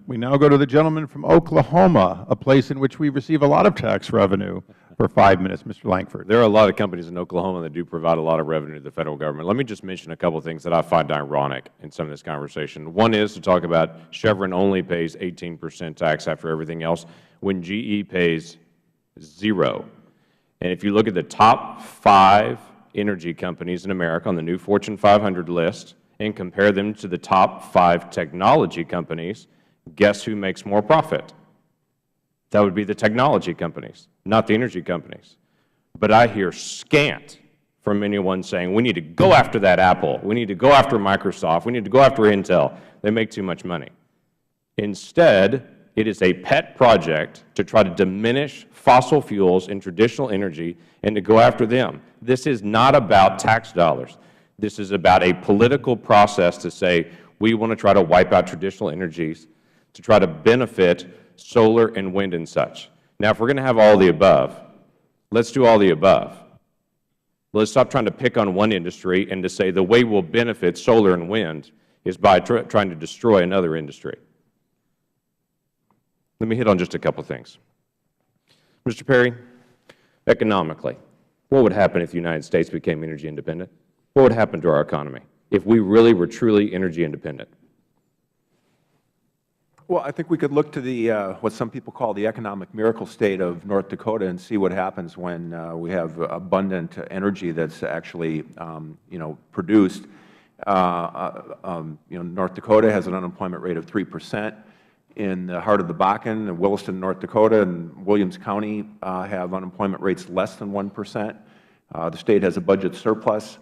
We now go to the gentleman from Oklahoma, a place in which we receive a lot of tax revenue, for 5 minutes. Mr. Lankford. There are a lot of companies in Oklahoma that do provide a lot of revenue to the Federal Government. Let me just mention a couple of things that I find ironic in some of this conversation. One is to talk about Chevron only pays 18% tax after everything else, when GE pays 0. And if you look at the top 5 energy companies in America on the new Fortune 500 list and compare them to the top 5 technology companies, guess who makes more profit? That would be the technology companies, not the energy companies. But I hear scant from anyone saying, we need to go after that Apple, we need to go after Microsoft, we need to go after Intel. They make too much money. Instead, it is a pet project to try to diminish fossil fuels and traditional energy and to go after them. This is not about tax dollars. This is about a political process to say we want to try to wipe out traditional energies to try to benefit solar and wind and such. Now, if we're going to have all the above, let's do all the above. Let's stop trying to pick on one industry and to say the way we'll benefit solar and wind is by trying to destroy another industry. Let me hit on just a couple of things. Mr. Perry, economically, what would happen if the United States became energy independent? What would happen to our economy if we really were truly energy independent? Well, I think we could look to the what some people call the economic miracle state of North Dakota and see what happens when we have abundant energy that's actually produced. North Dakota has an unemployment rate of 3%. In the heart of the Bakken, Williston, North Dakota, and Williams County have unemployment rates less than 1%. The state has a budget surplus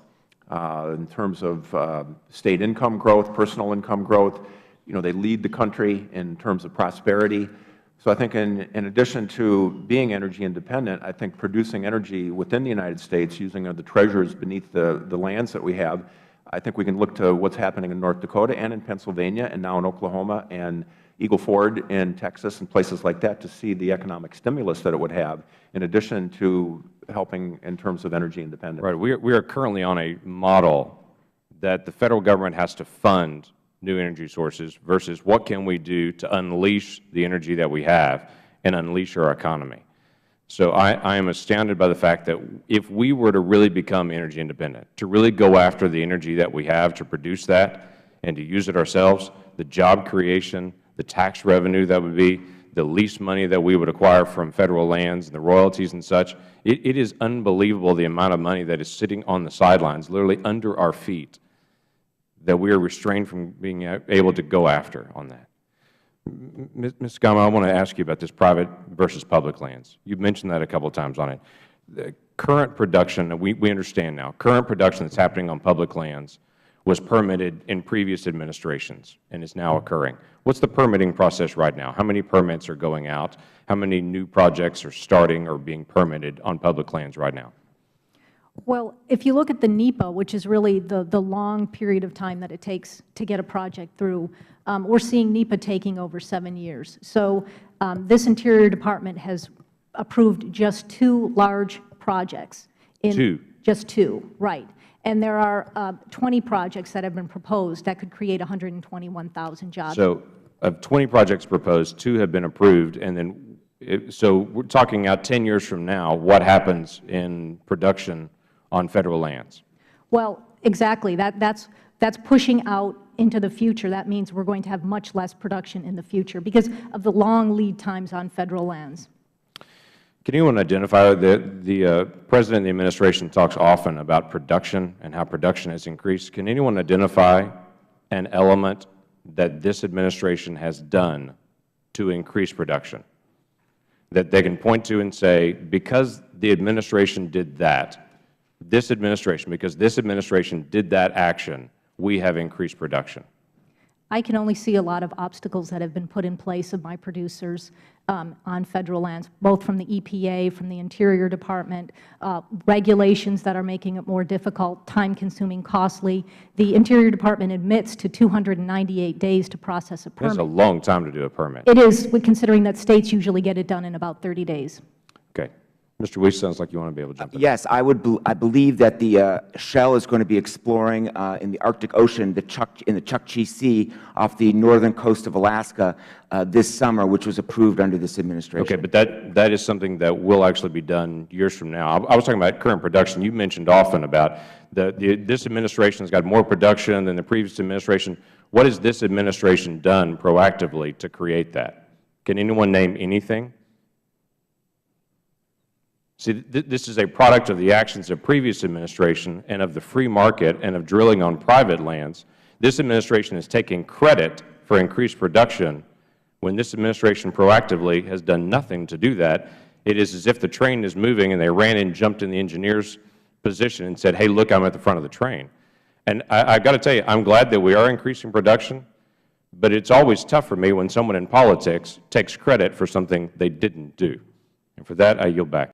in terms of state income growth, personal income growth. They lead the country in terms of prosperity. So I think in addition to being energy independent, I think producing energy within the United States using the treasures beneath the lands that we have, I think we can look to what's happening in North Dakota and in Pennsylvania and now in Oklahoma and Eagle Ford in Texas and places like that to see the economic stimulus that it would have in addition to helping in terms of energy independence. Right. We are currently on a model that the Federal Government has to fund new energy sources versus what can we do to unleash the energy that we have and unleash our economy. So I am astounded by the fact that if we were to really become energy independent, to really go after the energy that we have, to produce that and to use it ourselves, the job creation, the tax revenue that would be, the lease money that we would acquire from Federal lands and the royalties and such, it is unbelievable the amount of money that is sitting on the sidelines, literally under our feet, that we are restrained from being able to go after on that. Ms. Gama, I want to ask you about this private versus public lands. You've mentioned that a couple of times on it. The current production, we understand now, current production that's happening on public lands was permitted in previous administrations and is now occurring. What's the permitting process right now? How many permits are going out? How many new projects are starting or being permitted on public lands right now? Well, if you look at the NEPA, which is really the long period of time that it takes to get a project through, we're seeing NEPA taking over 7 years. So this Interior Department has approved just 2 large projects. Just 2, right. And there are 20 projects that have been proposed that could create 121,000 jobs. So of 20 projects proposed, 2 have been approved, and then so we're talking out 10 years from now, what happens in production on Federal lands? Well, exactly. That's pushing out into the future. That means we're going to have much less production in the future because of the long lead times on Federal lands. Can anyone identify the President and the Administration talks often about production and how production has increased. Can anyone identify an element that this Administration has done to increase production, that they can point to and say, because the Administration did that, this Administration, because this Administration did that action, we have increased production? I can only see a lot of obstacles that have been put in place of my producers on Federal lands, both from the EPA, from the Interior Department, regulations that are making it more difficult, time-consuming, costly. The Interior Department admits to 298 days to process a permit. That's a long time to do a permit. It is, considering that States usually get it done in about 30 days. Okay. Mr. Weiss, sounds like you want to be able to jump in. Yes, I believe that the Shell is going to be exploring in the Arctic Ocean, in the Chukchi Sea off the northern coast of Alaska this summer, which was approved under this administration. Okay, but that is something that will actually be done years from now. I was talking about current production. You mentioned often about this administration has got more production than the previous administration. What has this administration done proactively to create that? Can anyone name anything? See, this is a product of the actions of previous administration and of the free market and of drilling on private lands. This administration is taking credit for increased production when this administration proactively has done nothing to do that. It is as if the train is moving and they ran and jumped in the engineer's position and said, hey, look, I'm at the front of the train. And I've got to tell you, I'm glad that we are increasing production, but it's always tough for me when someone in politics takes credit for something they didn't do. And for that, I yield back.